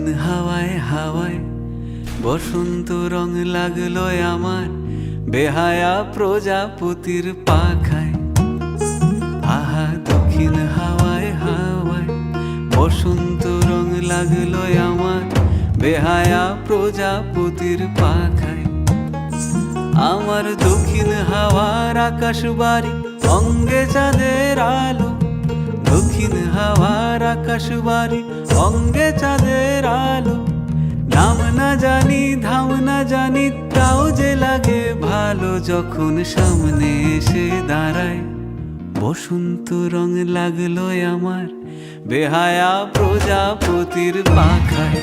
দক্ষিণ হাওয়ায় হাওয়ায় বসন্ত রং লাগলো আমার বেহায়া প্রজাপতির পাখায়। আহা দক্ষিণ হাওয়ায় হাওয়ায় বসন্ত রং লাগলো আমার বেহায়া প্রজাপতির পাখায়। আমার দক্ষিণ হাওয়ার আকাশ বাড়ি অঙ্গে চাঁদের আলো, দক্ষিণ হাওয়ার আকাশ বাড়ি অঙ্গে চাঁদের আলো। নাম না জানি ধাম না জানি তাও যে লাগে ভালো যখন সামনে এসে দাঁড়ায়। বসন্ত রং লাগলো আমার বেহায়া প্রজাপতির পাখায়।